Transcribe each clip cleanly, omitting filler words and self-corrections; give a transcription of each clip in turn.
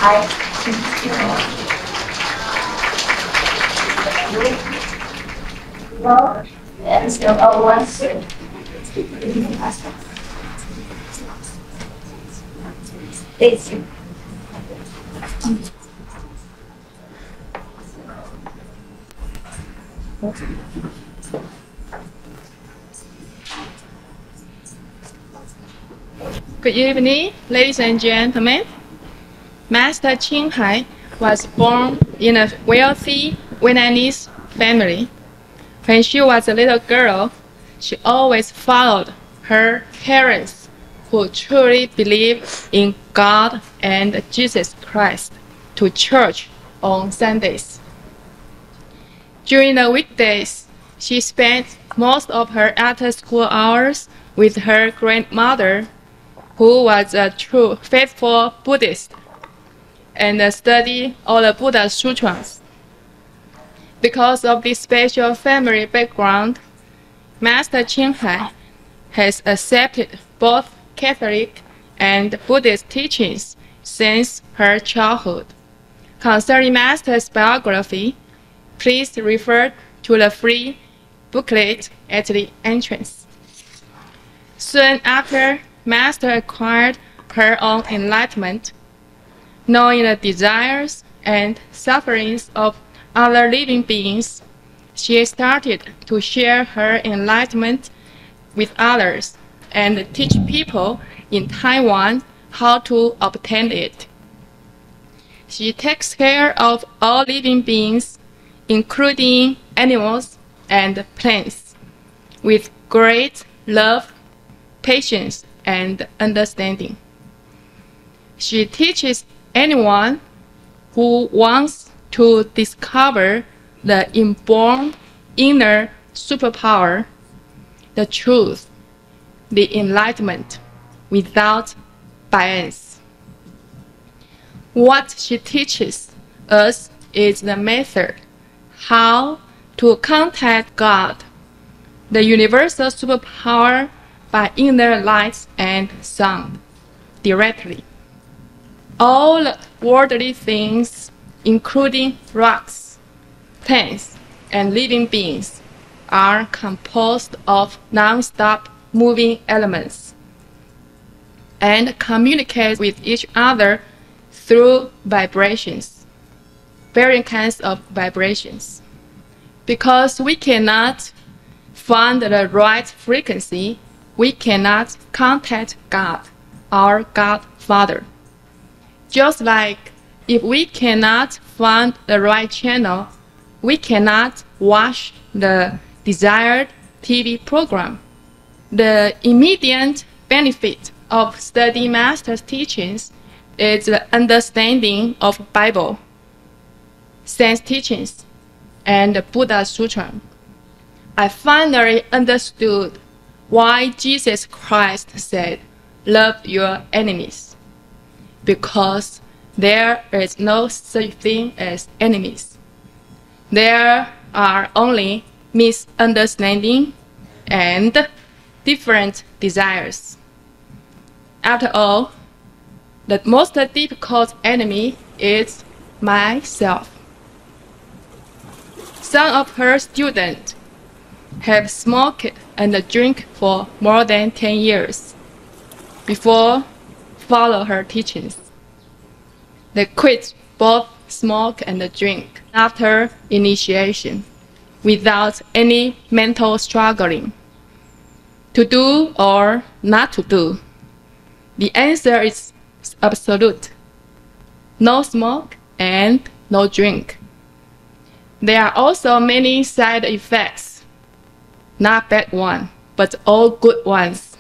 I well, and so I want to. It's Good evening, ladies and gentlemen. Master Qinghai was born in a wealthy Vietnamese family. When she was a little girl, she always followed her parents, who truly believed in God and Jesus Christ, to church on Sundays. During the weekdays, she spent most of her after-school hours with her grandmother, who was a true faithful Buddhist, and studied all the Buddha sutras. Because of this special family background, Master Qinghai has accepted both Catholic and Buddhist teachings since her childhood. Concerning Master's biography, please refer to the free booklet at the entrance. Soon after Master acquired her own enlightenment, knowing the desires and sufferings of other living beings, she started to share her enlightenment with others and teach people in Taiwan how to obtain it. She takes care of all living beings, including animals and plants, with great love, patience, and understanding. She teaches anyone who wants to discover the inborn inner superpower, the truth, the enlightenment, without bias. What she teaches us is the method how to contact God, the universal superpower, by inner light and sound, directly. All worldly things, including rocks, plants, and living beings, are composed of non-stop moving elements and communicate with each other through vibrations, varying kinds of vibrations. Because we cannot find the right frequency, we cannot contact God, our Godfather. Just like if we cannot find the right channel, we cannot watch the desired TV program. The immediate benefit of studying Master's teachings is the understanding of Bible, Saints' teachings, and the Buddha Sutra. I finally understood why Jesus Christ said, "Love your enemies," because there is no such thing as enemies. There are only misunderstanding and different desires. After all, the most difficult enemy is myself. Some of her students have smoked and drink for more than 10 years before follow her teachings. They quit both smoke and drink after initiation without any mental struggling. To do or not to do? The answer is absolute. No smoke and no drink. There are also many side effects, not bad ones, but all good ones,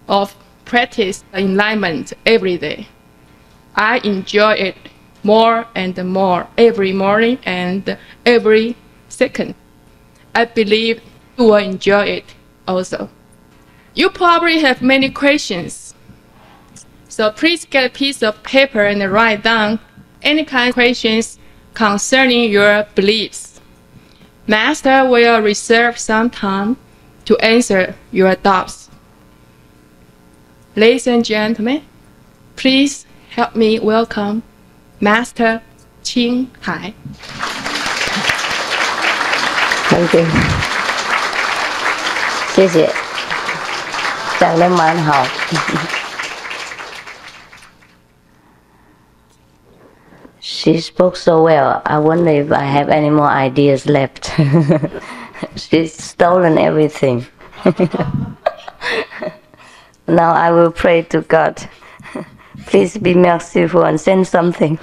of practice enlightenment every day. I enjoy it more and more every morning and every second. I believe you will enjoy it also. You probably have many questions, so please get a piece of paper and write down any kind of questions concerning your beliefs. Master will reserve some time to answer your doubts. Ladies and gentlemen, please help me welcome Master Qing Hai. Thank you. 谢谢，讲得蛮好。She spoke so well. I wonder if I have any more ideas left. She's stolen everything. Now I will pray to God. Please be merciful and send something.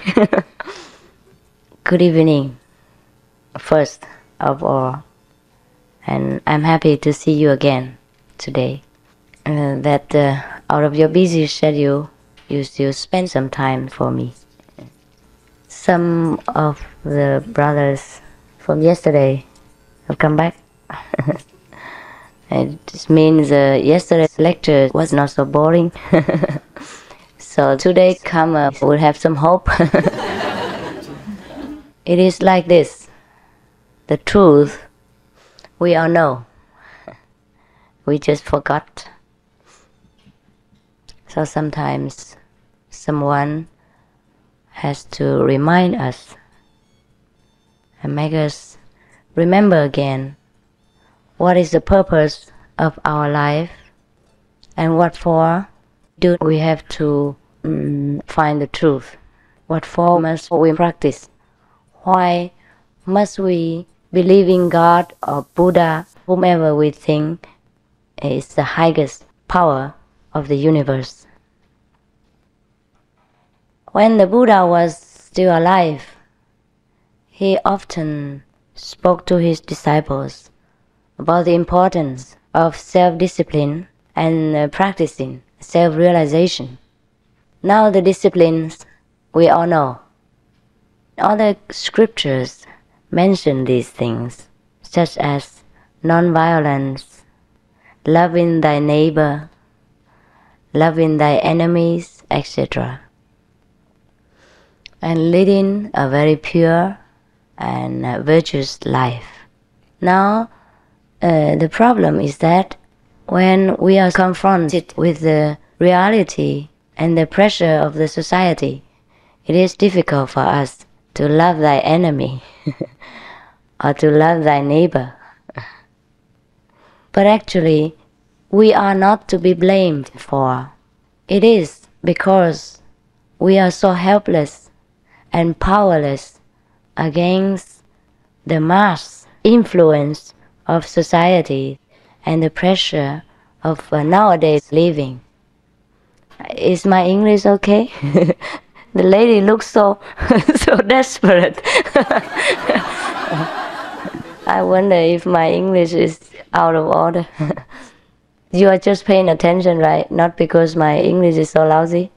Good evening, first of all. And I'm happy to see you again today. That out of your busy schedule, you still spend some time for me. Some of the brothers from yesterday have come back. It means yesterday's lecture was not so boring. So today come we'll have some hope. It is like this. The truth we all know. We just forgot. So sometimes someone has to remind us and make us remember again what is the purpose of our life and what for do we have to find the truth. What for must we practice? Why must we believe in God or Buddha, whomever we think is the highest power of the universe? When the Buddha was still alive, he often spoke to his disciples about the importance of self-discipline and practicing self-realization. Now the disciplines we all know. Other scriptures mention these things, such as non-violence, loving thy neighbor, loving thy enemies, etc. And leading a very pure and virtuous life. Now, the problem is that when we are confronted with the reality and the pressure of the society, it is difficult for us to love thy enemy or to love thy neighbor. But actually, we are not to be blamed for. It is because we are so helpless and powerless against the mass influence of society and the pressure of nowadays living. Is my English okay? The lady looks so so desperate. I wonder if my English is out of order. You are just paying attention, right? Not because my English is so lousy.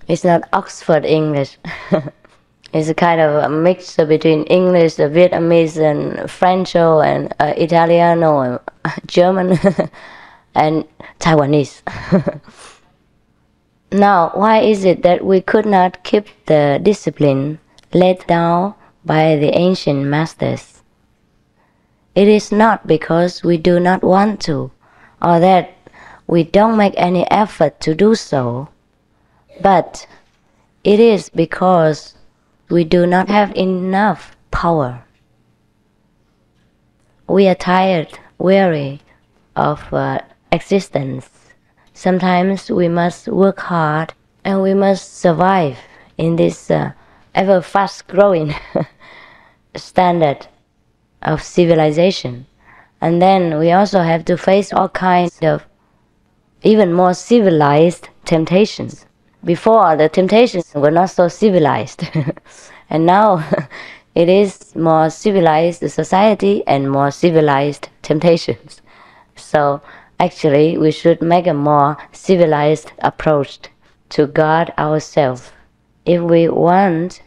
It's not Oxford English. It's a kind of a mixture between English, Vietnamese, and French, and Italiano, and German, and Taiwanese. Now, why is it that we could not keep the discipline laid down by the ancient masters? It is not because we do not want to, or that we don't make any effort to do so, but it is because we do not have enough power. We are tired, weary of existence. Sometimes we must work hard and we must survive in this ever fast growing standard of civilization. And then we also have to face all kinds of even more civilized temptations. Before, the temptations were not so civilized. And now it is more civilized society and more civilized temptations. So actually, we should make a more civilized approach to guard ourselves if we want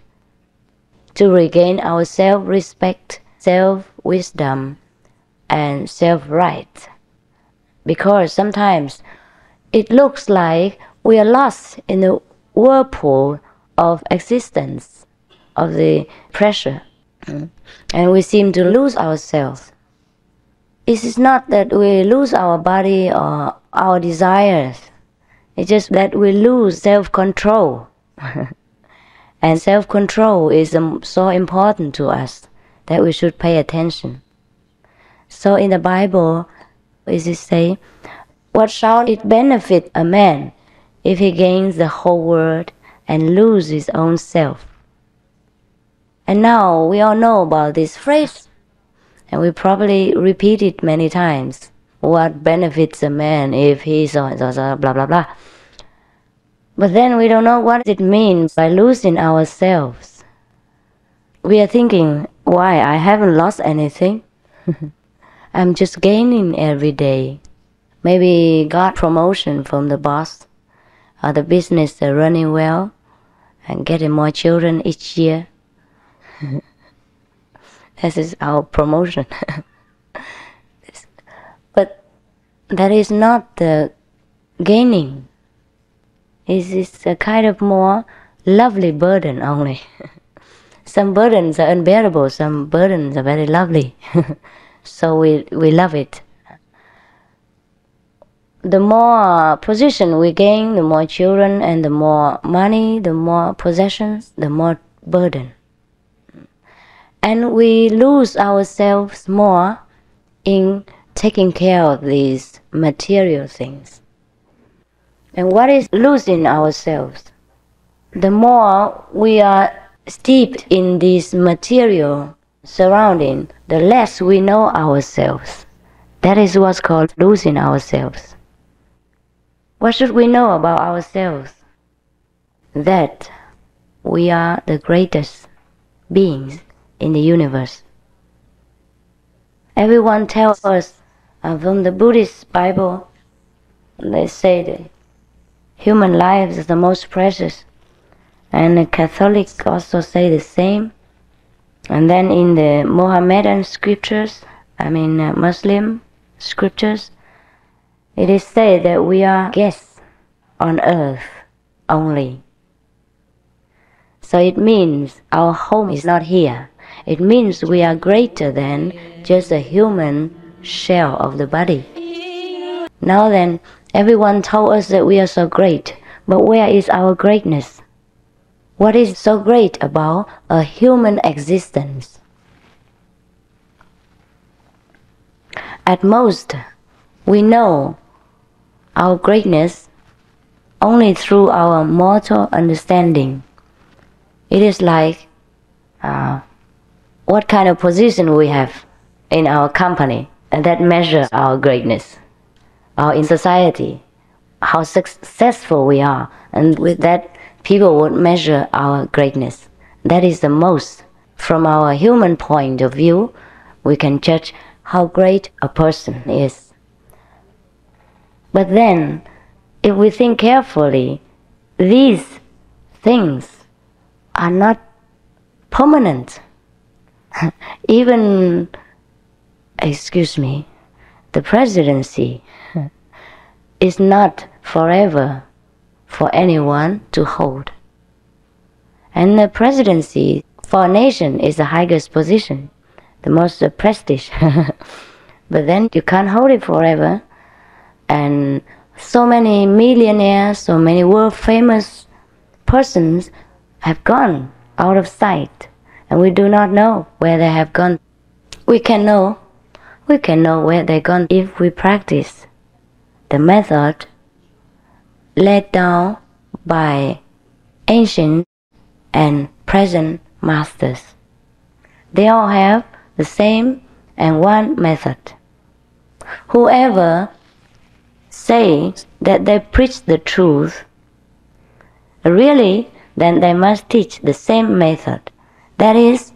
to regain our self-respect, self-wisdom, and self-right. Because sometimes it looks like we are lost in the whirlpool of existence, of the pressure, and we seem to lose ourselves. It is not that we lose our body or our desires. It's just that we lose self-control. And self-control is so important to us that we should pay attention. So in the Bible, it say, what shall it benefit a man if he gains the whole world and loses his own self? And now we all know about this phrase, and we probably repeat it many times. What benefits a man if he so blah blah blah. But then we don't know what it means by losing ourselves. We are thinking, why, I haven't lost anything. I'm just gaining every day. Maybe got promotion from the boss, or the business are running well, and getting more children each year. This is our promotion. But that is not the gaining. It is a kind of more lovely burden only. Some burdens are unbearable, some burdens are very lovely. So we love it. The more position we gain, the more children and the more money, the more possessions, the more burden. And we lose ourselves more in taking care of these material things. And what is losing ourselves? The more we are steeped in this material surrounding, the less we know ourselves. That is what's called losing ourselves. What should we know about ourselves? That we are the greatest beings in the universe. Everyone tells us from the Buddhist Bible, they say that human life is the most precious. And the Catholics also say the same. And then in the Mohammedan scriptures, Muslim scriptures, it is said that we are guests on earth only. So it means our home is not here. It means we are greater than just a human shell of the body. Now then, everyone told us that we are so great, but where is our greatness? What is so great about a human existence? At most, we know our greatness only through our mortal understanding. It is like what kind of position we have in our company, and that measures our greatness. Or in society, how successful we are, and with that people would measure our greatness. That is the most. From our human point of view, we can judge how great a person is. But then, if we think carefully, these things are not permanent. Even, the presidency is not forever for anyone to hold. And the presidency for a nation is the highest position, the most prestige. But then you can't hold it forever. And so many millionaires, so many world famous persons have gone out of sight, and we do not know where they have gone. We can know where they've gone if we practice the method laid down by ancient and present masters. They all have the same and one method. Whoever say that they preach the truth, really, then they must teach the same method. That is,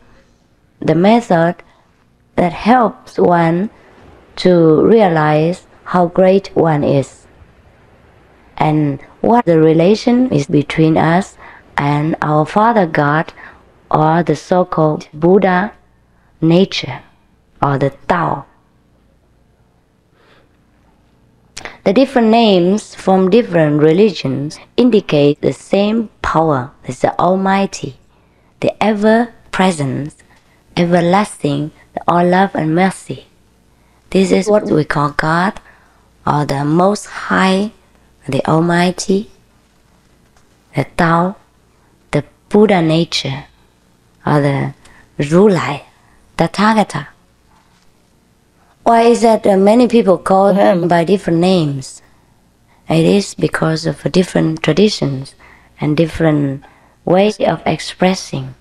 the method that helps one to realize how great one is, and what the relation is between us and our Father God, or the so-called Buddha nature, or the Tao. The different names from different religions indicate the same power. It's the Almighty, the ever-present, everlasting, the all love and mercy. This is what we call God, or the Most High, the Almighty, the Tao, Buddha nature, or the Rulai, Tathagata. Why is that many people call him by different names? It is because of different traditions and different ways of expressing.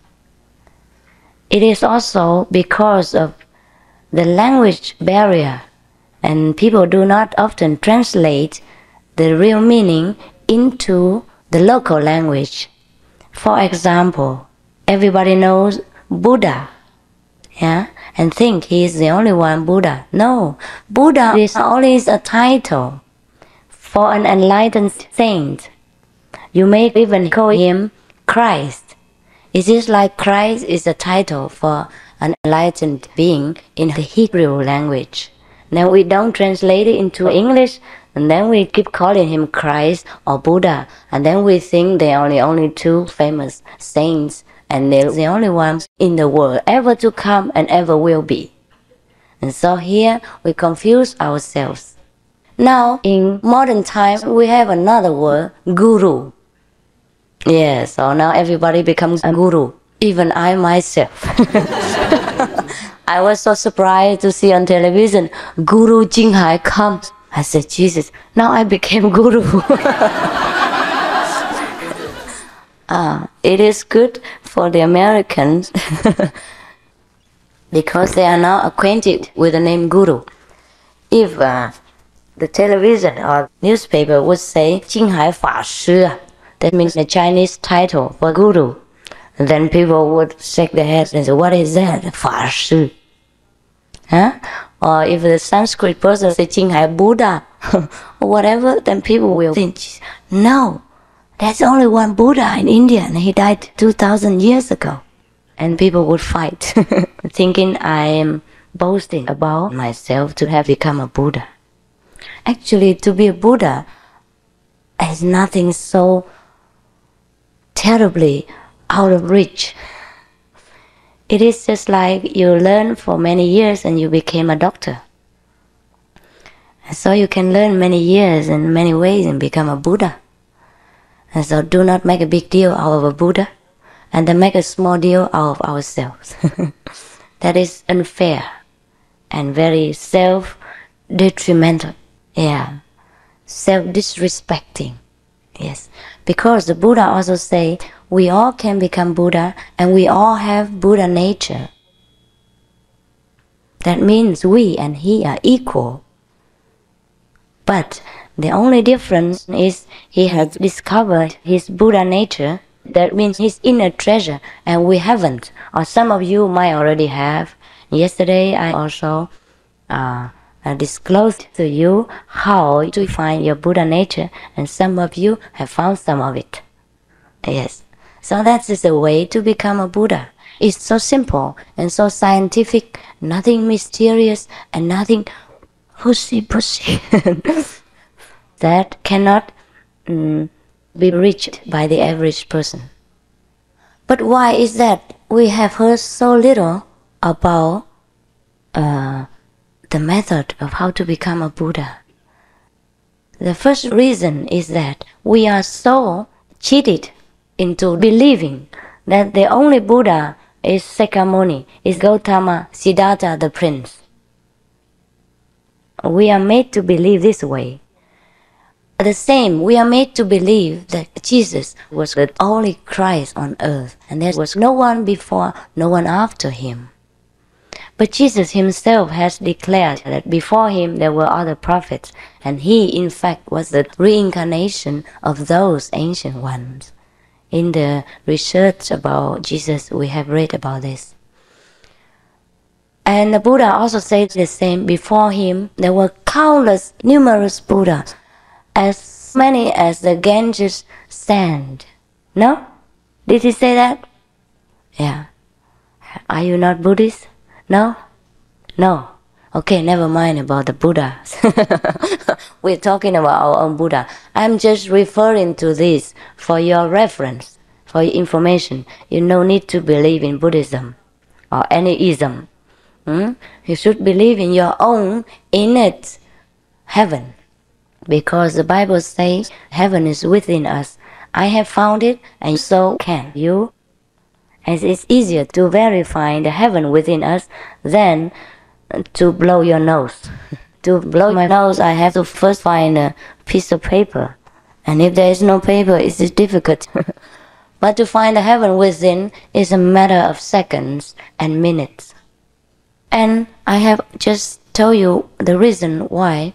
It is also because of the language barrier, and people do not often translate the real meaning into the local language. For example, everybody knows Buddha, yeah, and think he is the only one Buddha. No, Buddha is only a title for an enlightened saint. You may even call him Christ. It is like Christ is a title for an enlightened being in the Hebrew language. Then we don't translate it into English, and then we keep calling him Christ or Buddha, and then we think they are the only two famous saints, and they're the only ones in the world ever to come and ever will be. And so here we confuse ourselves. Now, in modern times, we have another word, guru. Yes, so now everybody becomes a guru, even I myself. I was so surprised to see on television, Guru Jinghai comes. I said, Jesus, now I became guru. It is good for the Americans because they are now acquainted with the name guru. If the television or newspaper would say Jinghai Fa Shi, that means the Chinese title for guru, then people would shake their heads and say, what is that? Fa Shi. Huh? Or if the Sanskrit person says Jinghai Buddha or whatever, then people will think, no, there's only one Buddha in India and he died 2,000 years ago. And people would fight, thinking I am boasting about myself to have become a Buddha. Actually, to be a Buddha is nothing so terribly out of reach. It is just like you learn for many years and you became a doctor. And so you can learn many years in many ways and become a Buddha. And so do not make a big deal out of a Buddha, and then make a small deal out of ourselves. That is unfair and very self-detrimental. Yeah, self-disrespecting. Yes, because the Buddha also say we all can become Buddha and we all have Buddha nature. That means we and he are equal. But the only difference is he has discovered his Buddha nature. That means his inner treasure, and we haven't. Or some of you might already have. Yesterday I also disclosed to you how to find your Buddha nature, and some of you have found some of it. Yes. So that is the way to become a Buddha. It's so simple and so scientific, nothing mysterious and nothing pushy that cannot be reached by the average person. But why is that? We have heard so little about the method of how to become a Buddha. The first reason is that we are so cheated into believing that the only Buddha is Sakyamuni, is Gautama, Siddhartha the prince. We are made to believe this way. The same, we are made to believe that Jesus was the only Christ on earth, and there was no one before, no one after him. But Jesus himself has declared that before him there were other prophets, and he in fact was the reincarnation of those ancient ones. In the research about Jesus, we have read about this. And the Buddha also said the same. Before him there were countless, numerous Buddhas, as many as the Ganges sand. No? Did he say that? Yeah. Are you not Buddhist? No? No. Okay, never mind about the Buddhas. We're talking about our own Buddha. I'm just referring to this for your reference, for your information. You no need to believe in Buddhism or any ism. You should believe in your own innate heaven. Because the Bible says heaven is within us. I have found it, and so can you. as it's easier to verify the heaven within us than to blow your nose. To blow my nose, I have to first find a piece of paper. And if there is no paper, it is difficult. But to find the heaven within is a matter of seconds and minutes. And I have just told you the reason why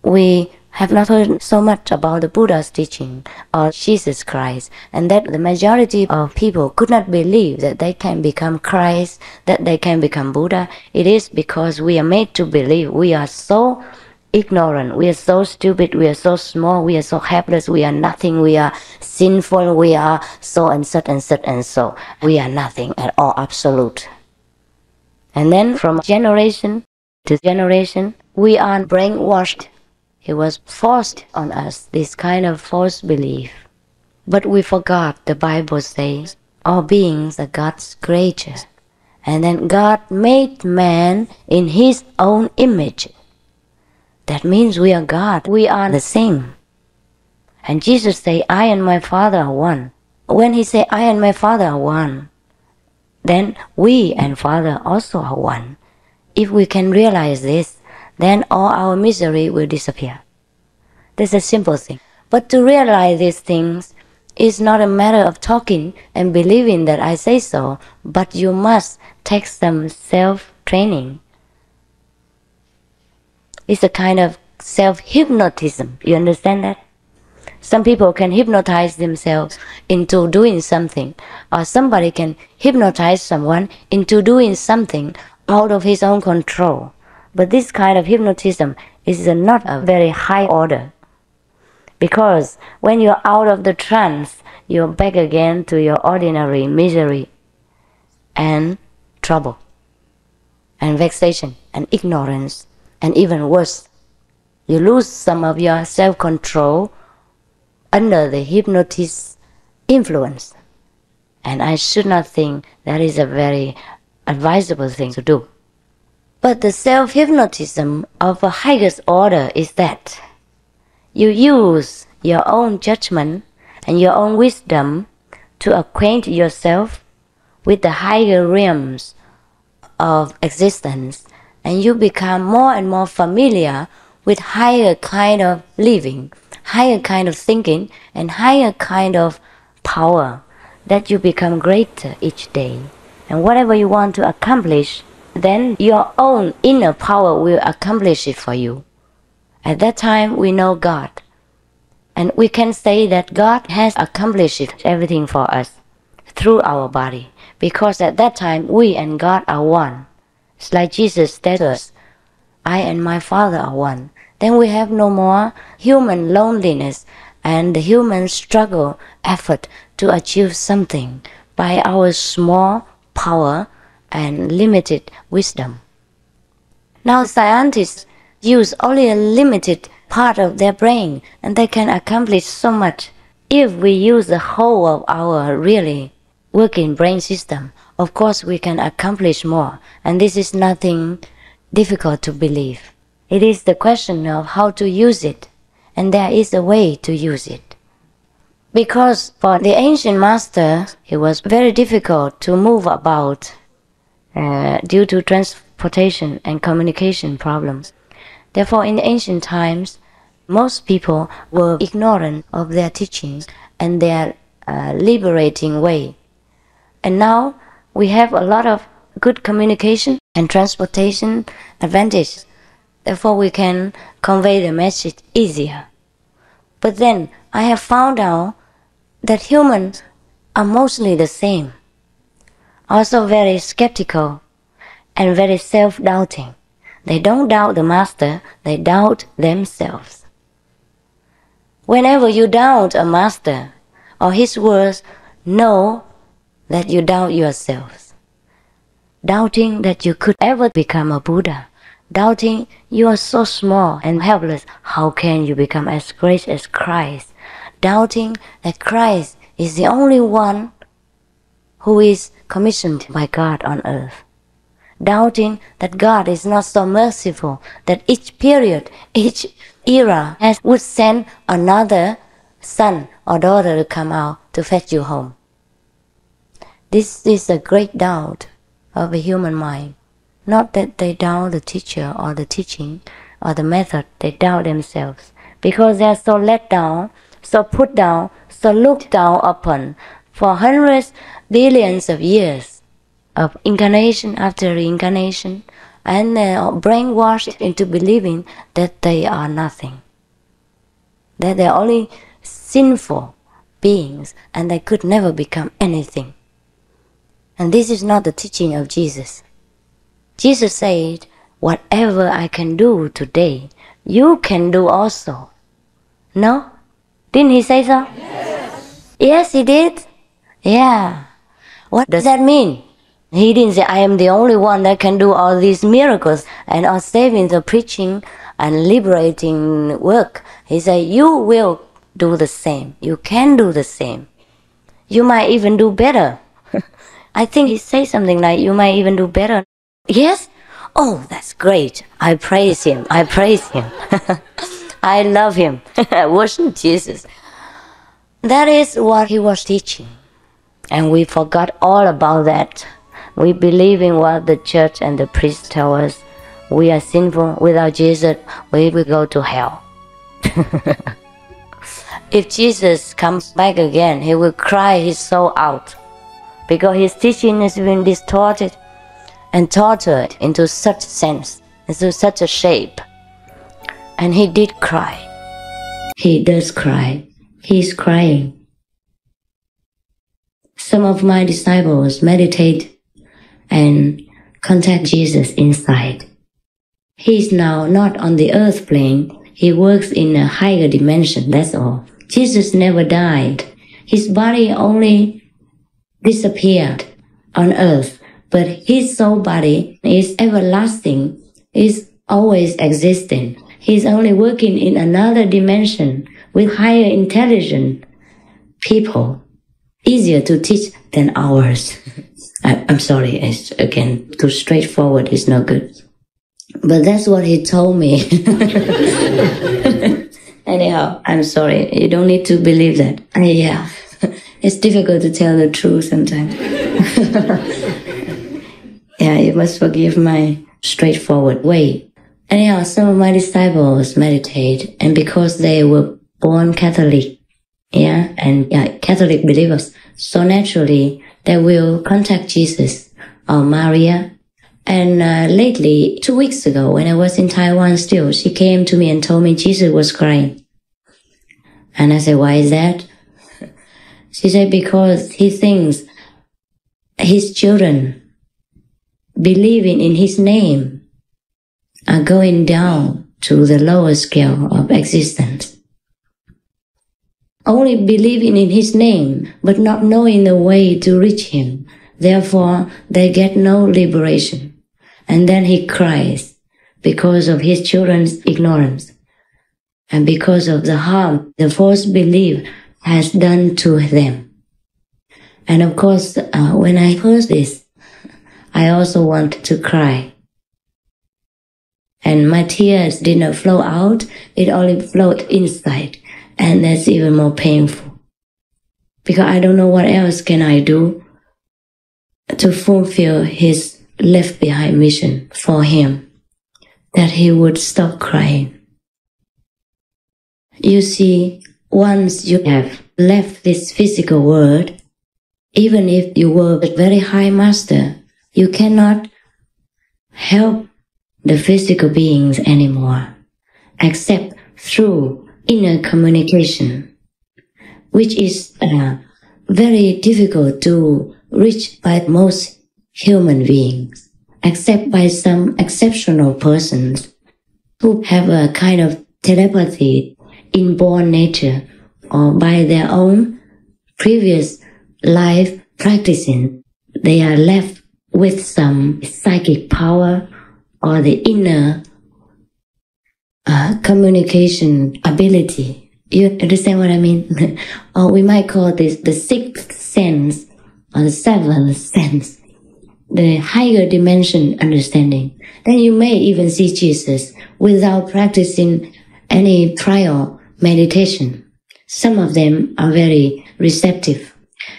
we have not heard so much about the Buddha's teaching or Jesus Christ, and that the majority of people could not believe that they can become Christ, that they can become Buddha. It is because we are made to believe. We are so ignorant, we are so stupid, we are so small, we are so helpless, we are nothing, we are sinful, we are so and such and such and so. We are nothing at all, absolute. And then from generation to generation, we are brainwashed. It was forced on us, this kind of false belief. But we forgot the Bible says, all beings are God's creatures. And then God made man in His own image. That means we are God, we are the same. And Jesus said, I and my Father are one. When He said, I and my Father are one, then we and Father also are one. If we can realize this, then all our misery will disappear. That's a simple thing. But to realize these things is not a matter of talking and believing that I say so, but you must take some self-training. It's a kind of self-hypnotism. You understand that? Some people can hypnotize themselves into doing something, or somebody can hypnotize someone into doing something out of his own control. But this kind of hypnotism is not a very high order. Because when you're out of the trance, you're back again to your ordinary misery and trouble and vexation and ignorance, and even worse, you lose some of your self-control under the hypnotist's influence. And I should not think that is a very advisable thing to do. But the self-hypnotism of a highest order is that you use your own judgment and your own wisdom to acquaint yourself with the higher realms of existence, and you become more and more familiar with higher kind of living, higher kind of thinking, and higher kind of power, that you become greater each day. And whatever you want to accomplish, then your own inner power will accomplish it for you. At that time, we know God. And we can say that God has accomplished everything for us through our body. Because at that time, we and God are one. It's like Jesus said to us, I and my Father are one. Then we have no more human loneliness and the human struggle, effort to achieve something by our small power and limited wisdom. Now scientists use only a limited part of their brain, and they can accomplish so much. If we use the whole of our really working brain system, of course we can accomplish more, and this is nothing difficult to believe. It is the question of how to use it, and there is a way to use it. Because for the ancient master, it was very difficult to move about due to transportation and communication problems. Therefore, in ancient times, most people were ignorant of their teachings and their liberating way. And now we have a lot of good communication and transportation advantage. Therefore, we can convey the message easier. But then I have found out that humans are mostly the same, also very skeptical and very self-doubting. They don't doubt the master, they doubt themselves. Whenever you doubt a master or his words, know that you doubt yourselves. Doubting that you could ever become a Buddha. Doubting you are so small and helpless, how can you become as great as Christ? Doubting that Christ is the only one who is commissioned by God on earth. Doubting that God is not so merciful, that each period, each era would send another son or daughter to come out to fetch you home. This is a great doubt of a human mind. Not that they doubt the teacher or the teaching or the method, they doubt themselves. Because they are so let down, so put down, so looked down upon for hundreds, billions of years of incarnation after reincarnation, and they are brainwashed into believing that they are nothing, that they are only sinful beings and they could never become anything. And this is not the teaching of Jesus. Jesus said, whatever I can do today, you can do also. No? Didn't he say so? Yes. Yes, he did? Yeah. What does that mean? He didn't say, I am the only one that can do all these miracles and all saving, the preaching and liberating work. He said, you will do the same. You can do the same. You might even do better. I think he said something like, you might even do better. Yes? Oh, that's great. I praise him. I praise him. I love him. I worship Jesus. That is what he was teaching. And we forgot all about that. We believe in what the church and the priest tell us. We are sinful. Without Jesus, we will go to hell. If Jesus comes back again, he will cry his soul out, because his teaching has been distorted and tortured into such sense, into such a shape. And he did cry. He does cry. He's crying. Some of my disciples meditate and contact Jesus inside. He's now not on the earth plane. He works in a higher dimension, that's all. Jesus never died. His body only disappeared on earth, but his soul body is everlasting, is always existing. He's only working in another dimension with higher intelligent people, easier to teach than ours. I'm sorry, it's, again, too straightforward is no good. But that's what he told me. Anyhow, I'm sorry, you don't need to believe that. Yeah, it's difficult to tell the truth sometimes. Yeah, you must forgive my straightforward way. Anyhow, some of my disciples meditate, and because they were born Catholic, Catholic believers, so naturally they will contact Jesus or Maria. And lately, 2 weeks ago, when I was in Taiwan still, she came to me and told me Jesus was crying. And I said, why is that? She said, because he thinks his children believing in his name are going down to the lower scale of existence. Only believing in his name, but not knowing the way to reach him. Therefore, they get no liberation. And then he cries because of his children's ignorance and because of the harm the false belief has done to them. And of course, when I heard this, I also wanted to cry. And my tears did not flow out, it only flowed inside. And that's even more painful. Because I don't know what else can I do to fulfill his left behind mission for him, that he would stop crying. You see, once you have left this physical world, even if you were a very high master, you cannot help the physical beings anymore, except through inner communication, which is very difficult to reach by most human beings, except by some exceptional persons who have a kind of telepathy, inborn nature, or by their own previous life practicing. They are left with some psychic power or the inner communication ability. You understand what I mean? Or we might call this the sixth sense or the seventh sense, the higher dimension understanding. Then you may even see Jesus without practicing any prior meditation. Some of them are very receptive.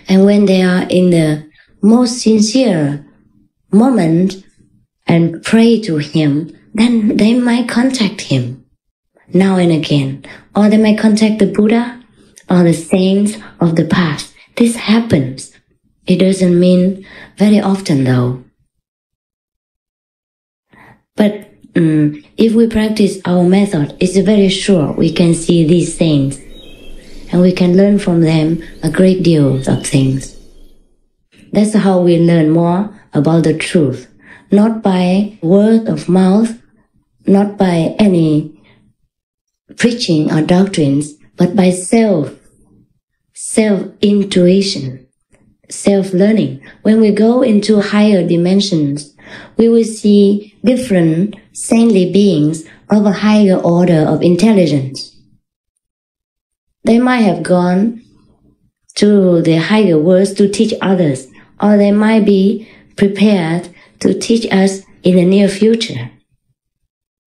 And when they are in the most sincere moment and pray to Him, then they might contact Him now and again. Or they might contact the Buddha or the saints of the past. This happens. It doesn't mean very often though. But if we practice our method, it's very sure we can see these saints and we can learn from them a great deal of things. That's how we learn more about the truth, not by word of mouth, not by any preaching or doctrines, but by self-intuition, self-learning. When we go into higher dimensions, we will see different saintly beings of a higher order of intelligence. They might have gone to the higher worlds to teach others, or they might be prepared to teach us in the near future.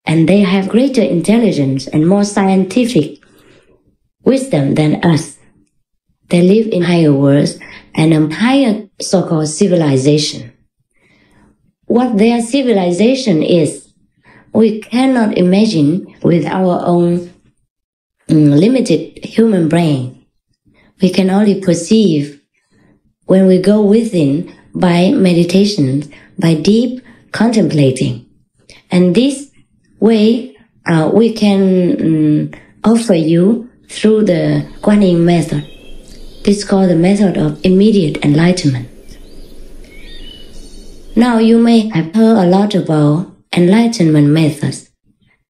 And they have greater intelligence and more scientific wisdom than us. They live in higher worlds and a higher so-called civilization. What their civilization is, we cannot imagine with our own limited human brain. We can only perceive when we go within by meditation, by deep contemplating. And this way we can offer you through the Kuan Yin method. This is called the method of immediate enlightenment. Now you may have heard a lot about enlightenment methods,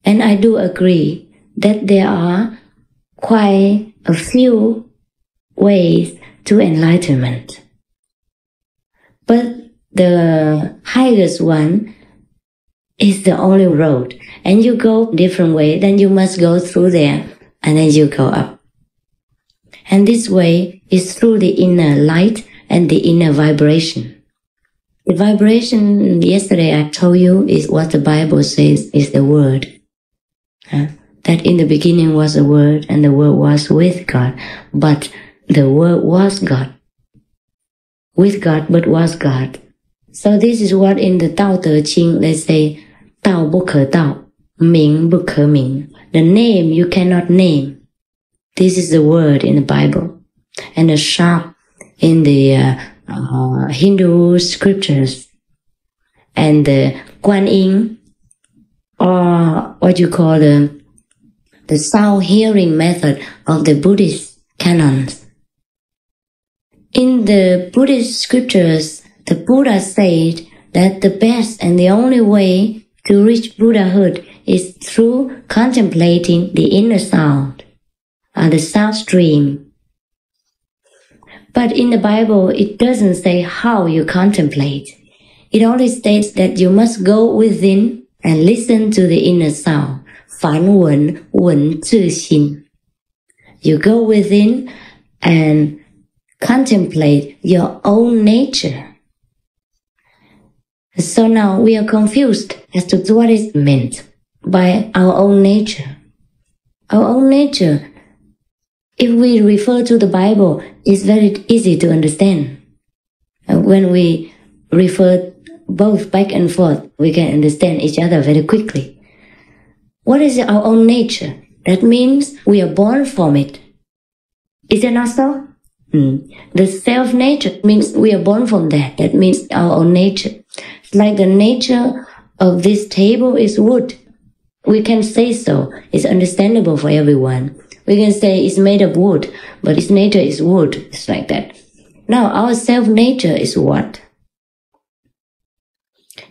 and I do agree that there are quite a few ways to enlightenment. But the highest one is the only road, and you go different way, then you must go through there, and then you go up. And this way is through the inner light and the inner vibration. The vibration, yesterday I told you, is what the Bible says is the Word. That in the beginning was the Word, and the Word was with God, but the Word was God. With God, but was God. So this is what in the Tao Te Ching they say, Tao bu ke Tao, Ming bu ke Ming. The name you cannot name. This is the word in the Bible. And the sharp in the Hindu scriptures. And the Kuan Yin, or what you call the sound hearing method of the Buddhist canons. In the Buddhist scriptures, the Buddha said that the best and the only way to reach Buddhahood is through contemplating the inner sound, the sound stream. But in the Bible, it doesn't say how you contemplate. It only states that you must go within and listen to the inner sound. 梵文文自心. You go within and contemplate your own nature. So now we are confused as to what is meant by our own nature. Our own nature, if we refer to the Bible, is very easy to understand. When we refer both back and forth, we can understand each other very quickly. What is our own nature? That means we are born from it. Is it not so? The self-nature means we are born from that. That means our own nature. It's like the nature of this table is wood. We can say so. It's understandable for everyone. We can say it's made of wood, but its nature is wood. It's like that. Now, our self-nature is what?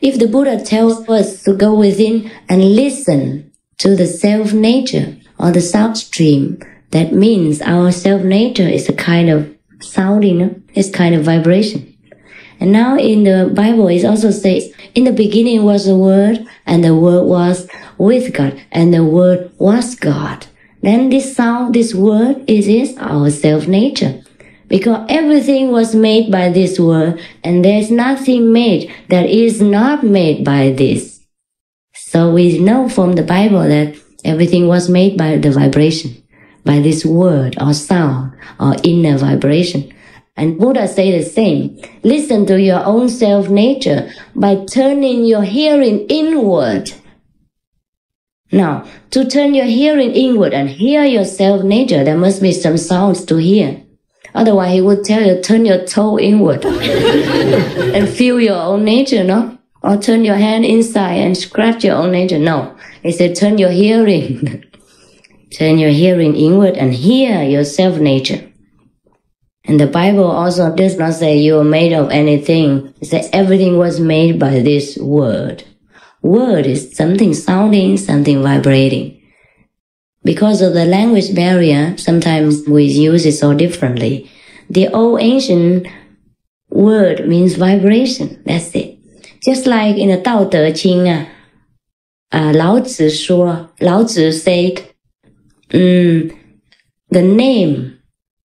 If the Buddha tells us to go within and listen to the self-nature or the sound stream, that means our self-nature is a kind of sounding, it's kind of vibration. And now in the Bible it also says, in the beginning was the Word, and the Word was with God, and the Word was God. Then this sound, this word is our self-nature. Because everything was made by this word, and there's nothing made that is not made by this. So we know from the Bible that everything was made by the vibration, by this word or sound or inner vibration. And Buddha say the same. Listen to your own self-nature by turning your hearing inward. Now, to turn your hearing inward and hear your self-nature, there must be some sounds to hear. Otherwise, he would tell you, turn your toe inward and feel your own nature, no? Or turn your hand inside and scratch your own nature. No, he said, turn your hearing. Turn your hearing inward and hear your self-nature. And the Bible also does not say you are made of anything. It says everything was made by this word. Word is something sounding, something vibrating. Because of the language barrier, sometimes we use it so differently. The old ancient word means vibration. That's it. Just like in the Tao Te Ching, Lao Tzu said, the name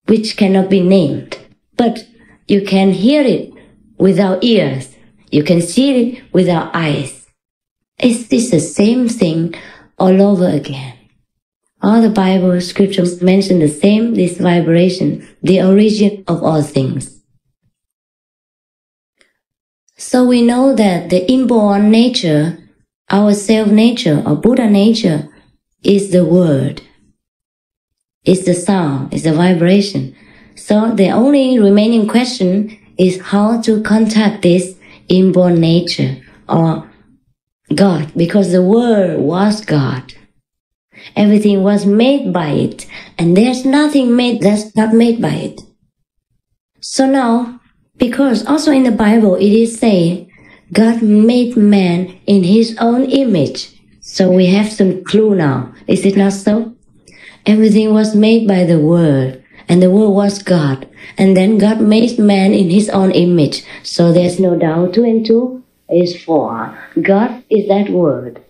which cannot be named, but you can hear it without ears. You can see it without eyes. Is this the same thing all over again? All the Bible scriptures mention the same, this vibration, the origin of all things. So we know that the inborn nature, our self-nature or Buddha nature, is the word. It's the sound, it's the vibration. So the only remaining question is how to contact this inborn nature or God, because the word was God. Everything was made by it, and there's nothing made that's not made by it. So now, because also in the Bible it is saying, God made man in his own image. So we have some clue now. Is it not so? Everything was made by the Word, and the Word was God. And then God made man in his own image. So there's no doubt 2 and 2 is 4. God is that Word.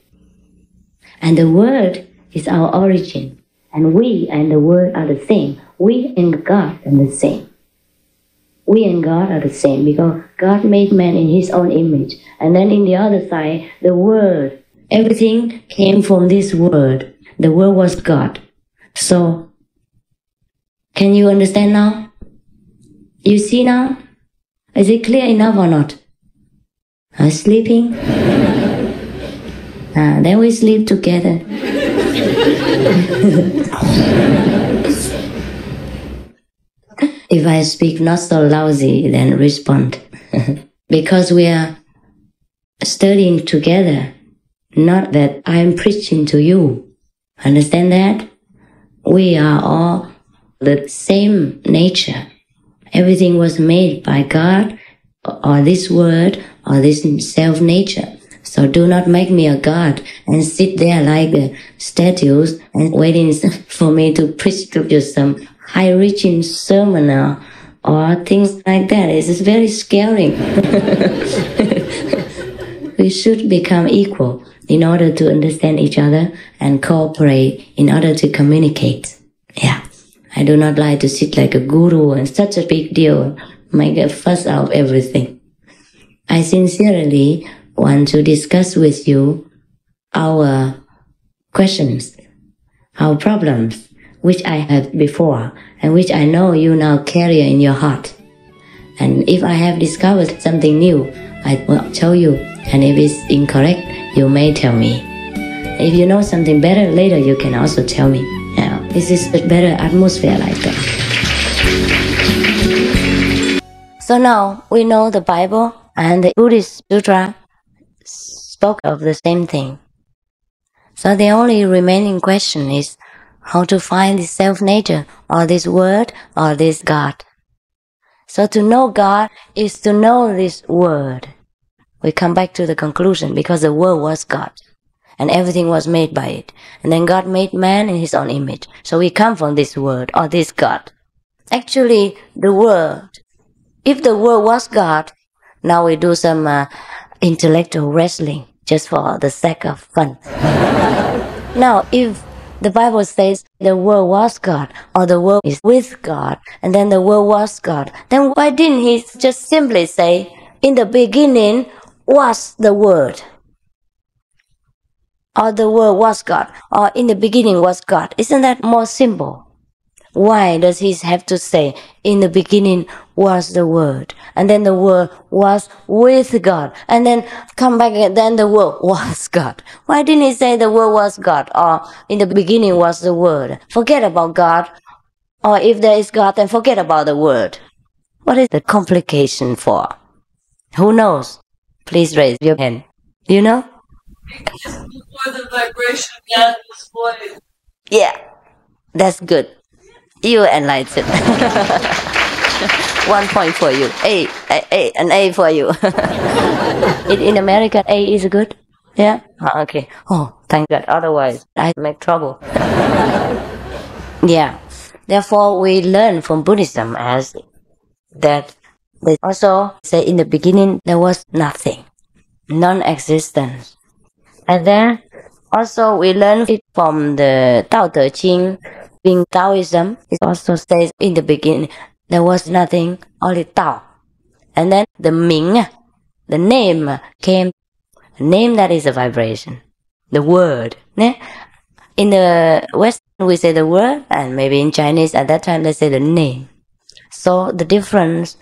And the Word is our origin. And we and the Word are the same. We and God are the same. We and God are the same because God made man in his own image. And then in the other side, the Word, everything came from this Word. The Word was God. So, can you understand now? You see now? Is it clear enough or not? Sleeping? Then we sleep together. If I speak not so lousy, then respond. Because we are studying together, not that I am preaching to you. Understand that? We are all the same nature. Everything was made by God, or this word, or this self-nature. So do not make me a God and sit there like statues and waiting for me to preach to you some high-reaching sermon or things like that. It's very scary. We should become equal in order to understand each other and cooperate in order to communicate. Yeah, I do not like to sit like a guru and such a big deal, make a fuss out of everything. I sincerely want to discuss with you our questions, our problems, which I had before and which I know you now carry in your heart. And if I have discovered something new, I will tell you, and if it's incorrect, you may tell me. If you know something better later, you can also tell me. Yeah, this is a better atmosphere like that. So now we know the Bible and the Buddhist Sutra spoke of the same thing. So the only remaining question is how to find this self-nature or this word or this God. So to know God is to know this word. We come back to the conclusion because the word was God and everything was made by it. And then God made man in his own image. So we come from this word or this God. Actually, the word, if the word was God, now we do some intellectual wrestling just for the sake of fun. Now, if the Bible says the word was God or the word is with God and then the word was God, then why didn't he just simply say, in the beginning was the word? Or the word was God, or in the beginning was God. Isn't that more simple? Why does he have to say, in the beginning was the Word, and then the Word was with God, and then come back and then the Word was God? Why didn't he say the Word was God, or in the beginning was the Word? Forget about God, or if there is God, then forget about the Word. What is the complication for? Who knows? Please raise your hand. Do you know? Because before the vibration, God was void. Yeah, that's good. You enlightened. 1 point for you. An A for you. In America, A is good. Yeah. Okay. Oh, thank God. Otherwise, I make trouble. Yeah. Therefore, we learn from Buddhism as that they also say in the beginning there was nothing, non-existence, and then also we learn it from the Tao Te Ching. In Taoism, it also says in the beginning there was nothing, only Tao. And then the Ming, the name came. A name, that is a vibration. The word. In the West, we say the word, and maybe in Chinese at that time they say the name. So the difference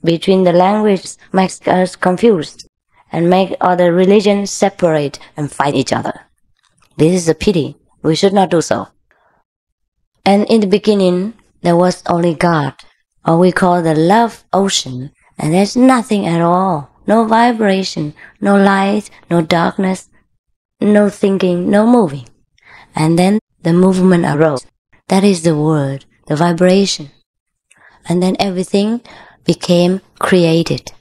between the language makes us confused and make other religions separate and fight each other. This is a pity. We should not do so. And in the beginning, there was only God, or we call the love ocean, and there's nothing at all. No vibration, no light, no darkness, no thinking, no moving. And then the movement arose. That is the word, the vibration. And then everything became created.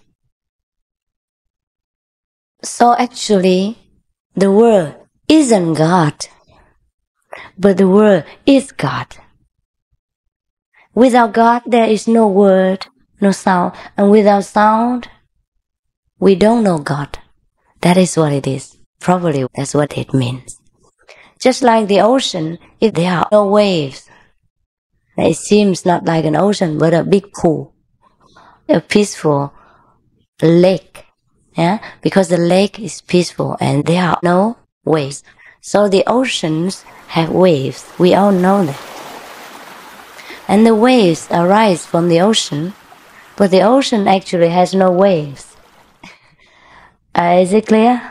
So actually, the word isn't God, but the word is God. Without God, there is no word, no sound. And without sound, we don't know God. That is what it is. Probably that's what it means. Just like the ocean, if there are no waves, it seems not like an ocean, but a big pool, a peaceful lake. Yeah? Because the lake is peaceful and there are no waves. So the oceans have waves. We all know that. And the waves arise from the ocean, but the ocean actually has no waves. Is it clear?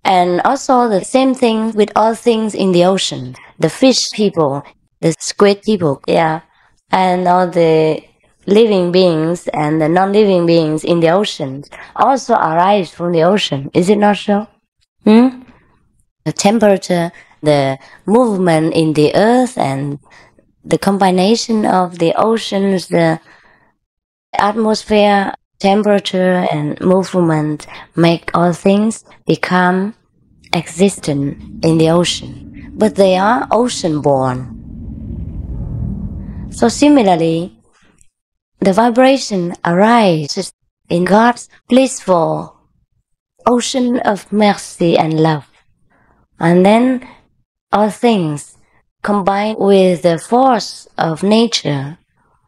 And also the same thing with all things in the ocean. The fish people, the squid people, yeah, and all the living beings and the non-living beings in the ocean also arise from the ocean. Is it not so? The temperature, the movement in the earth, and the combination of the oceans, the atmosphere, temperature, and movement make all things become existent in the ocean. But they are ocean-born. So similarly, the vibration arises in God's blissful ocean of mercy and love. And then all things combined with the force of nature.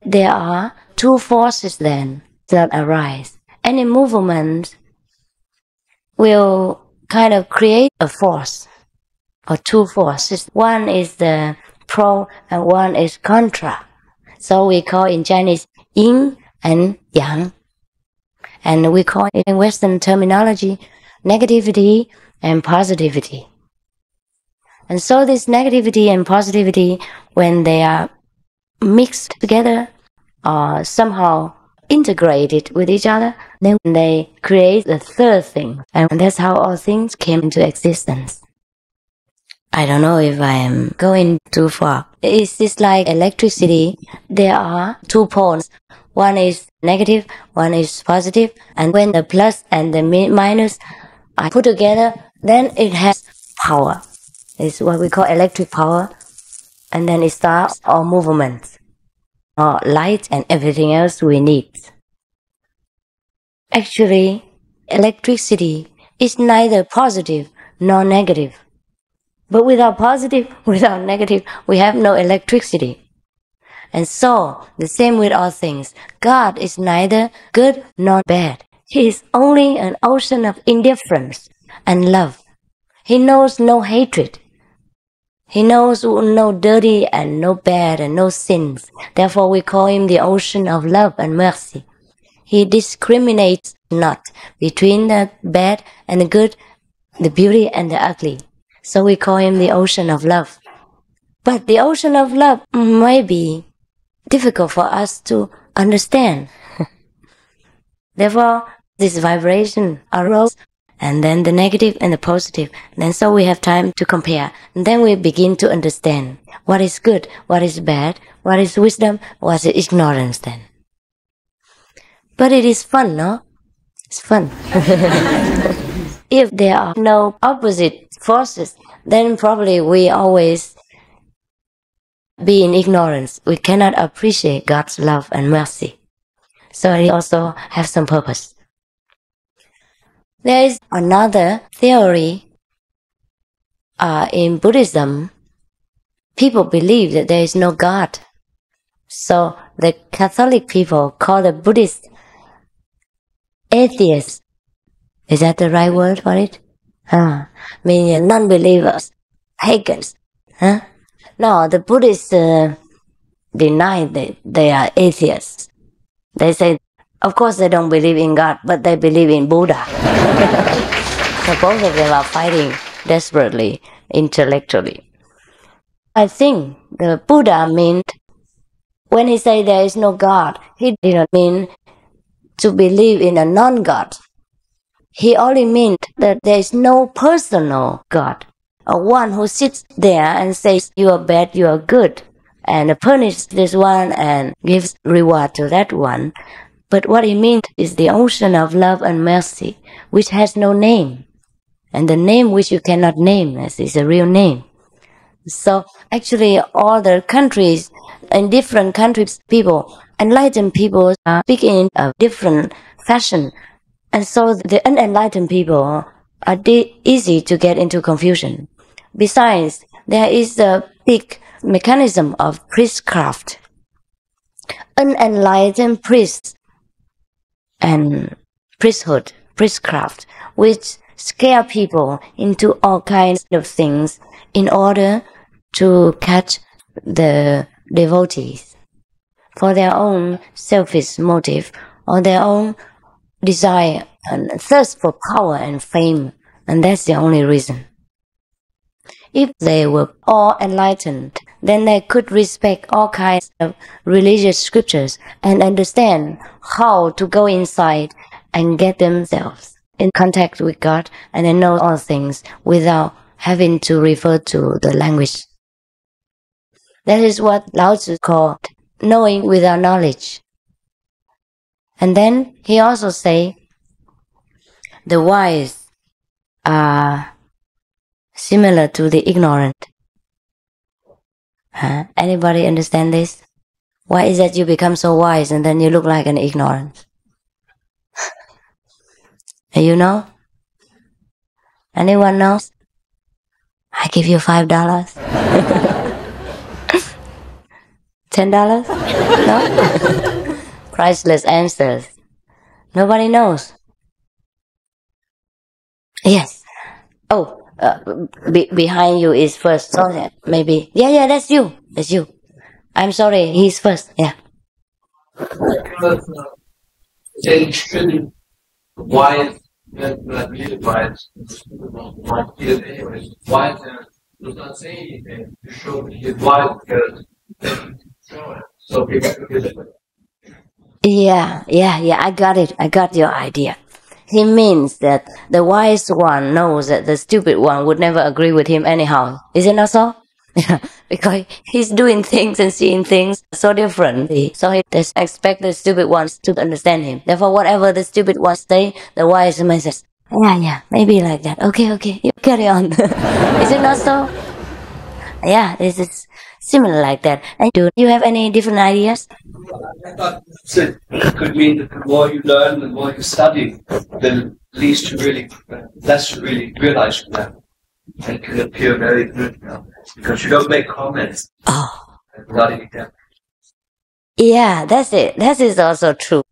There are two forces then that arise. Any movement will kind of create a force or two forces. One is the pro and one is contra. So we call in Chinese yin and yang. And we call it in Western terminology negativity and positivity. And so this negativity and positivity, when they are mixed together or somehow integrated with each other, then they create the third thing. And that's how all things came into existence. I don't know if I am going too far. It's just like electricity. There are two poles. One is negative, one is positive. And when the plus and the minus are put together, then it has power. It's what we call electric power. And then it starts all movements, or light and everything else we need. Actually, electricity is neither positive nor negative. But without positive, without negative, we have no electricity. And so, the same with all things. God is neither good nor bad. He is only an ocean of indifference and love. He knows no hatred. He knows no dirty and no bad and no sins. Therefore we call him the ocean of love and mercy. He discriminates not between the bad and the good, the beauty and the ugly. So we call him the ocean of love. But the ocean of love may be difficult for us to understand. Therefore, this vibration arose, and then the negative and the positive. And so we have time to compare. And then we begin to understand what is good, what is bad, what is wisdom, what is ignorance then. But it is fun, no? It's fun. If there are no opposite forces, then probably we always be in ignorance. We cannot appreciate God's love and mercy. So it also has some purpose. There is another theory in Buddhism. People believe that there is no God. So the Catholic people call the Buddhists atheists. Is that the right word for it? Meaning non-believers, pagans. No, the Buddhists deny that they are atheists. They say, of course they don't believe in God, but they believe in Buddha. So both of them are fighting desperately, intellectually. I think the Buddha meant, when he said there is no God, he didn't mean to believe in a non-God. He only meant that there is no personal God, or one who sits there and says, you are bad, you are good, and punishes this one and gives reward to that one. But what he meant is the ocean of love and mercy, which has no name. And the name which you cannot name is a real name. So actually all the countries, in different countries, people, enlightened people are speaking in a different fashion. And so the unenlightened people are easy to get into confusion. Besides, there is a big mechanism of priestcraft. Unenlightened priests and priesthood, priestcraft, which scare people into all kinds of things in order to catch the devotees for their own selfish motive or their own desire and thirst for power and fame, and that's the only reason. If they were all enlightened, then they could respect all kinds of religious scriptures and understand how to go inside and get themselves in contact with God, and they know all things without having to refer to the language. That is what Lao Tzu called knowing without knowledge. And then he also say the wise are similar to the ignorant. Anybody understand this? Why is that you become so wise and then you look like an ignorant? You know? Anyone knows? I give you $5. $10? No? Priceless answers. Nobody knows. Yes. Oh, behind you is first. So maybe. Yeah, that's you. That's you. I'm sorry, he's first. Yeah. Actually, why not really wise? Why does not say anything to show his wise because so people get it. Yeah, I got it. I got your idea. He means that the wise one knows that the stupid one would never agree with him anyhow. Is it not so? Because he's doing things and seeing things so differently. So he does expect the stupid ones to understand him. Therefore, whatever the stupid ones say, the wise man says, yeah, maybe like that. Okay, you carry on. Is it not so? Yeah, this is similar like that. And do you have any different ideas? I thought it could mean that the more you learn, the more you study, the less you really realize from that. It can appear very good now, because you don't make comments. Oh. Not any depth. Yeah, that's it. That is also true.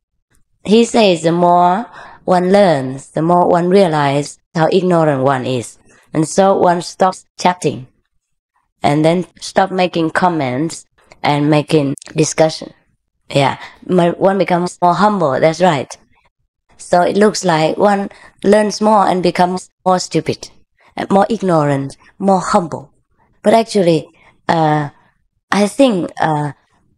He says the more one learns, the more one realizes how ignorant one is. And so one stops chatting. and then stop making comments and making discussion. Yeah, one becomes more humble, that's right. So it looks like one learns more and becomes more stupid, more ignorant, more humble. But actually, I think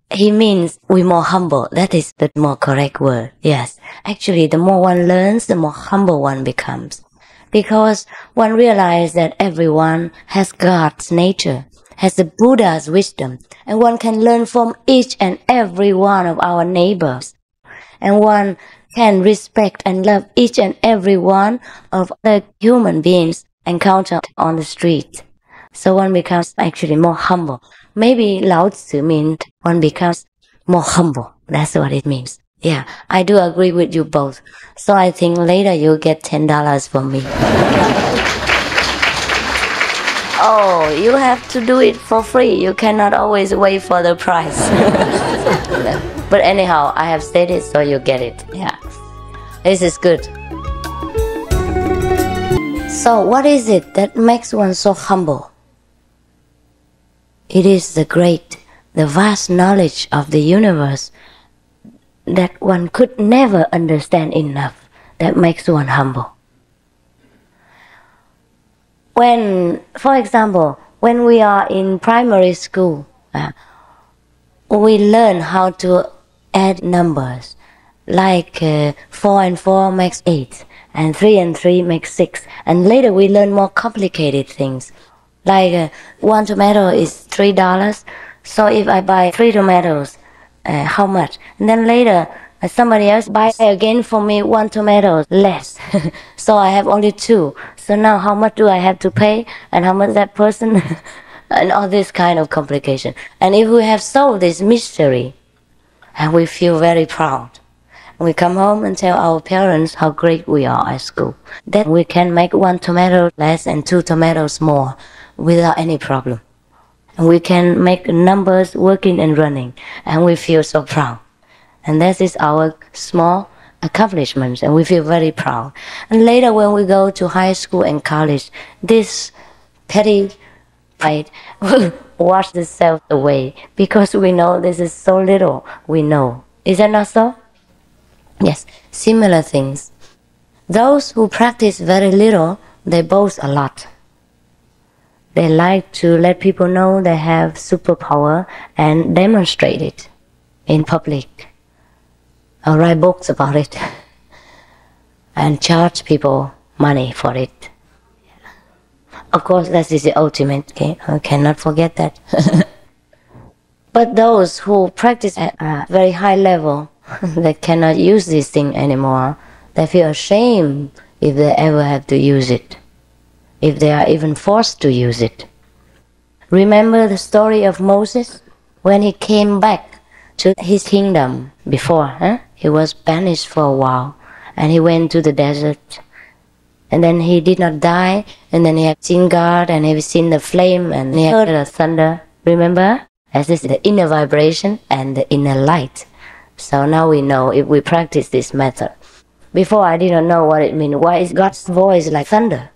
he means we're more humble. That is the more correct word. Yes. Actually, the more one learns, the more humble one becomes. Because one realizes that everyone has God's nature, has the Buddha's wisdom, and one can learn from each and every one of our neighbors. And one can respect and love each and every one of the human beings encountered on the street. So one becomes actually more humble. Maybe Lao Tzu means one becomes more humble. That's what it means. Yeah, I do agree with you both. So I think later you'll get $10 from me. Oh, you have to do it for free. You cannot always wait for the prize. But anyhow, I have said it, so you get it. Yeah, this is good. So what is it that makes one so humble? It is the vast knowledge of the universe that one could never understand enough that makes one humble. When, for example, when we are in primary school, we learn how to add numbers, like 4 and 4 makes 8, and 3 and 3 makes 6, and later we learn more complicated things. Like 1 tomato is $3, so if I buy 3 tomatoes, how much? And then later somebody else buys again for me 1 tomato less, so I have only 2. So now how much do I have to pay, and how much that person, and all this kind of complication. And if we have solved this mystery, and we feel very proud, we come home and tell our parents how great we are at school, that we can make 1 tomato less and 2 tomatoes more without any problem. And we can make numbers working and running, and we feel so proud. And that is our small accomplishments, and we feel very proud. And later when we go to high school and college, this petty pride will wash itself away, because we know this is so little we know. Is that not so? Yes, similar things. Those who practice very little, they boast a lot. They like to let people know they have superpower and demonstrate it in public, or write books about it, and charge people money for it. Of course, that is the ultimate, okay? I cannot forget that. But those who practice at a very high level, they cannot use this thing anymore. They feel ashamed if they ever have to use it, if they are even forced to use it. Remember the story of Moses? When he came back to his kingdom before, he was banished for a while, and he went to the desert. And then he did not die, and then he had seen God, and he had seen the flame, and he heard the thunder. Remember? As this is the inner vibration and the inner light. So now we know if we practice this method. Before I didn't know what it means. Why is God's voice like thunder?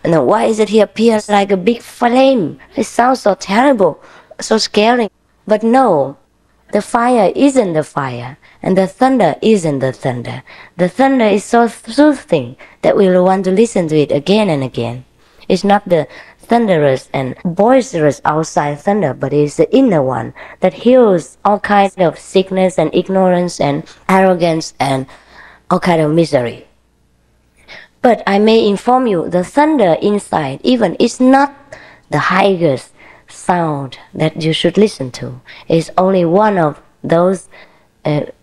And then why is it he appears like a big flame? It sounds so terrible, so scary. But no, the fire isn't the fire, and the thunder isn't the thunder. The thunder is so soothing that we will want to listen to it again and again. It's not the thunderous and boisterous outside thunder, but it's the inner one that heals all kinds of sickness and ignorance and arrogance and all kinds of misery. But I may inform you, the thunder inside even is not the highest sound that you should listen to. It's only one of those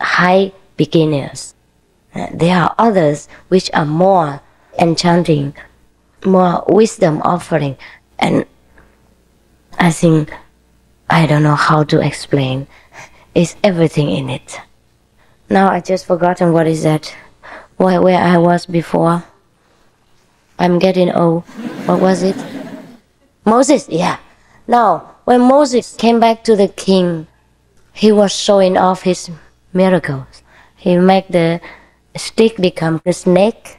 high beginners. There are others which are more enchanting, more wisdom offering, and I think, I don't know how to explain. It's everything in it. Now I just forgotten what is that, where I was before. I'm getting old. What was it? Moses, yeah. Now, when Moses came back to the king, he was showing off his miracles. He made the stick become a snake.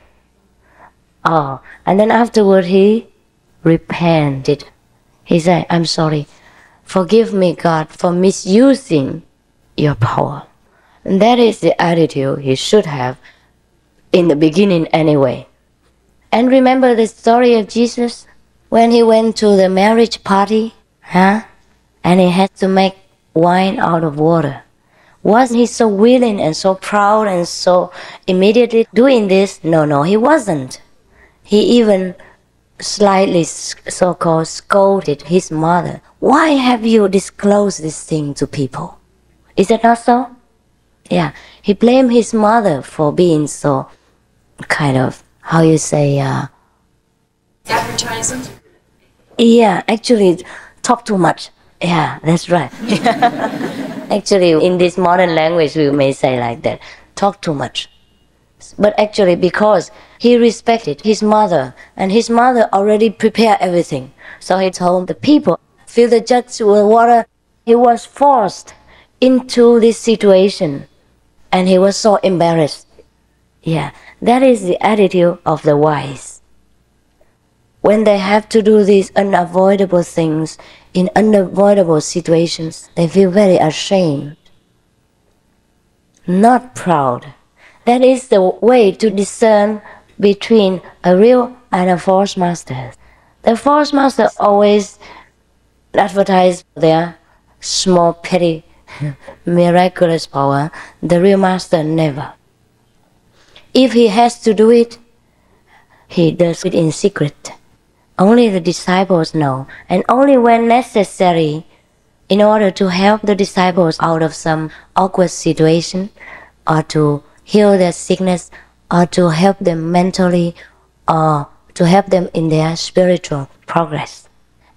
Oh, and then afterward he repented. He said, I'm sorry. Forgive me, God, for misusing your power. And that is the attitude he should have in the beginning anyway. And remember the story of Jesus when he went to the marriage party, and he had to make wine out of water. Was he so willing and so proud and so immediately doing this? No, he wasn't. He even slightly so-called scolded his mother. Why have you disclosed this thing to people? Is that not so? Yeah, he blamed his mother for being so kind of, how you say, Advertising? Yeah, actually talk too much. Yeah, that's right. Actually, in this modern language, we may say like that, talk too much. But actually, because he respected his mother, and his mother already prepared everything. So he told the people, fill the jugs with water. He was forced into this situation, and he was so embarrassed. Yeah, that is the attitude of the wise. When they have to do these unavoidable things in unavoidable situations, they feel very ashamed, not proud. That is the way to discern between a real and a false master. The false master always advertise their small, petty, miraculous power. The real master never. If he has to do it, he does it in secret. Only the disciples know, and only when necessary, in order to help the disciples out of some awkward situation, or to heal their sickness, or to help them mentally, or to help them in their spiritual progress.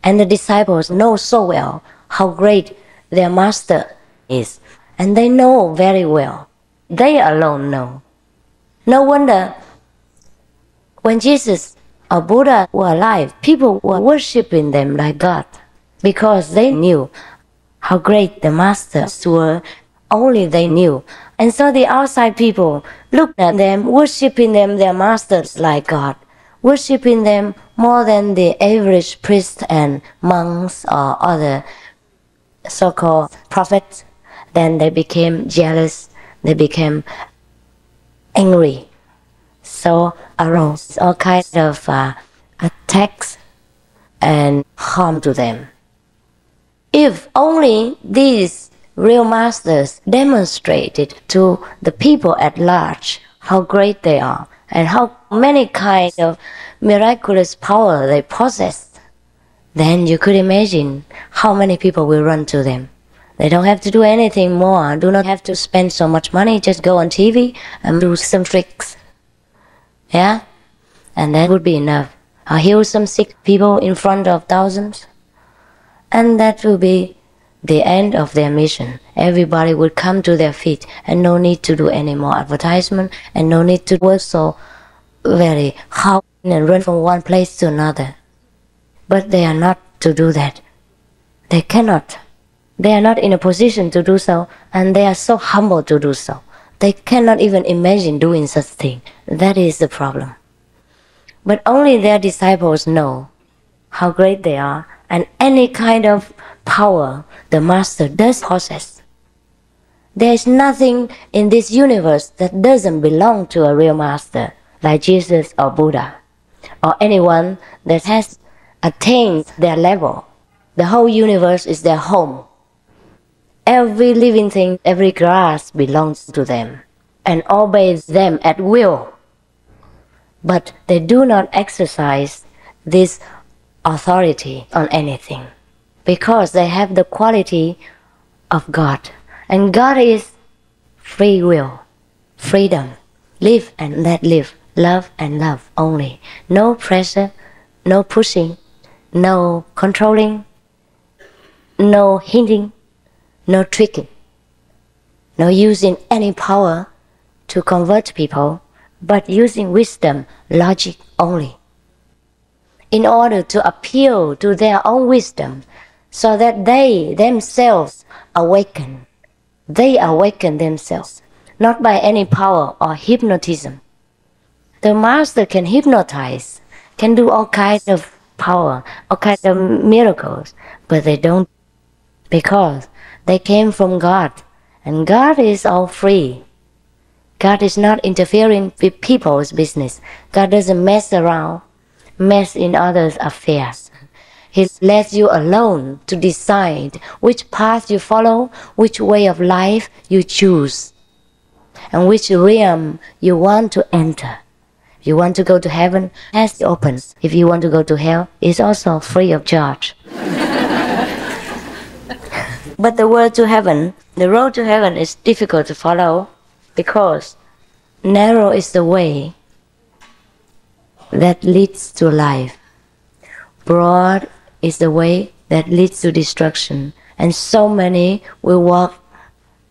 And the disciples know so well how great their master is, and they know very well. They alone know. No wonder when Jesus or Buddha were alive, people were worshipping them like God, because they knew how great the masters were. Only they knew. And so the outside people looked at them, worshipping them, their masters, like God, worshipping them more than the average priests and monks or other so-called prophets. Then they became jealous, they became angry. So arose all kinds of attacks and harm to them. If only these real masters demonstrated to the people at large how great they are and how many kinds of miraculous power they possess, then you could imagine how many people will run to them. They don't have to do anything more, do not have to spend so much money, just go on TV and do some tricks. Yeah? And that would be enough. Or heal some sick people in front of thousands. And that will be the end of their mission. Everybody would come to their feet, and no need to do any more advertisement, and no need to work so very hard and run from one place to another. But they are not to do that. They cannot. They are not in a position to do so, and they are so humble to do so. They cannot even imagine doing such a thing. That is the problem. But only their disciples know how great they are, and any kind of power the master does possess. There is nothing in this universe that doesn't belong to a real master, like Jesus or Buddha, or anyone that has attained their level. The whole universe is their home. Every living thing, every grass belongs to them and obeys them at will. But they do not exercise this authority on anything, because they have the quality of God. And God is free will, freedom, live and let live, love and love only. No pressure, no pushing, no controlling, no hinting, no tricking, no using any power to convert people, but using wisdom, logic only, in order to appeal to their own wisdom, so that they themselves awaken. They awaken themselves, not by any power or hypnotism. The master can hypnotize, can do all kinds of power, all kinds of miracles, but they don't, because they came from God, and God is all free. God is not interfering with people's business. God doesn't mess around, mess in others' affairs. He lets you alone to decide which path you follow, which way of life you choose, and which realm you want to enter. If you want to go to heaven, it has to open. If you want to go to hell, it's also free of charge. But the road to heaven is difficult to follow, because narrow is the way that leads to life. Broad is the way that leads to destruction, and so many will walk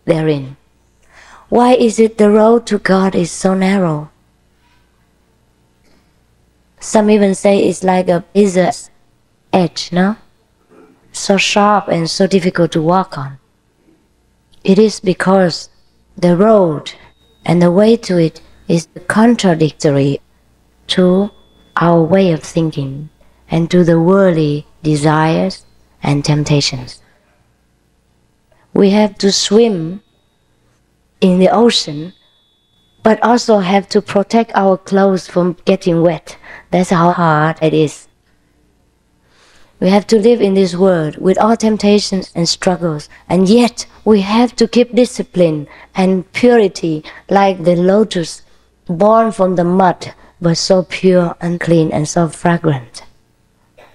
therein. Why is it the road to God is so narrow? Some even say it's like a razor edge, no? So sharp and so difficult to walk on. It is because the road and the way to it is contradictory to our way of thinking and to the worldly desires and temptations. We have to swim in the ocean, but also have to protect our clothes from getting wet. That's how hard it is. We have to live in this world with all temptations and struggles, and yet we have to keep discipline and purity like the lotus, born from the mud, but so pure and clean and so fragrant.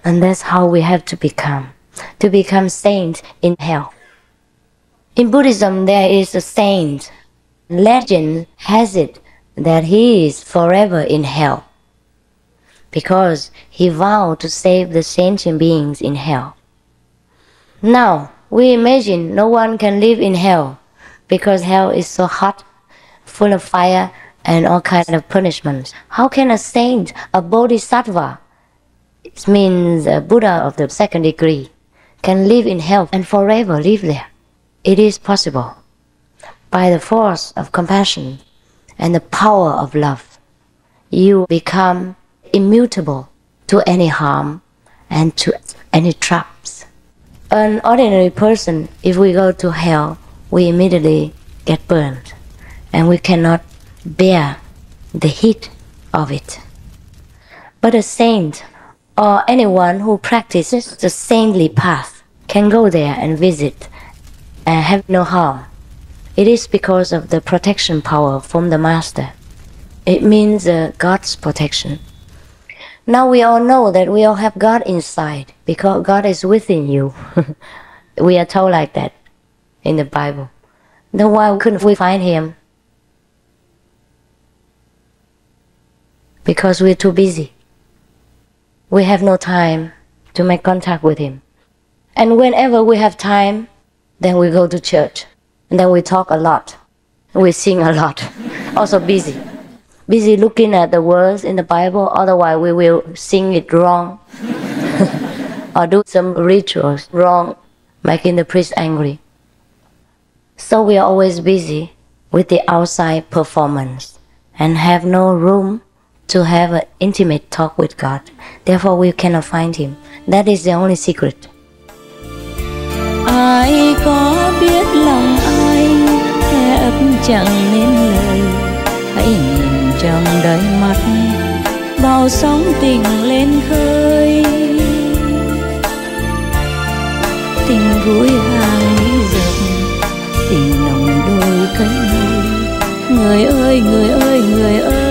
And that's how we have to become saints in hell. In Buddhism, there is a saint. Legend has it that he is forever in hell, because he vowed to save the sentient beings in hell. Now, we imagine no one can live in hell, because hell is so hot, full of fire and all kinds of punishments. How can a saint, a bodhisattva, it means a Buddha of the second degree, can live in hell and forever live there? It is possible. By the force of compassion and the power of love, you become immutable to any harm and to any traps. An ordinary person, if we go to hell, we immediately get burned, and we cannot bear the heat of it. But a saint, or anyone who practices the saintly path, can go there and visit and have no harm. It is because of the protection power from the Master. It means God's protection. Now we all know that we all have God inside, because God is within you. We are told like that in the Bible. Then why couldn't we find Him? Because we're too busy. We have no time to make contact with Him. And whenever we have time, then we go to church. And then we talk a lot. We sing a lot. Also busy. Busy looking at the words in the Bible, otherwise we will sing it wrong. Or do some rituals wrong, making the priest angry. So we are always busy with the outside performance and have no room to have an intimate talk with God. Therefore we cannot find Him. That is the only secret. Ai có biết lòng ai khẽ ấp chẳng nên lời, hãy nhìn trong đáy mắt bao sóng tình lên khơi. Tình vui hàng mỹ dập, tình nồng đôi cánh môi. Người ơi, người ơi, người ơi,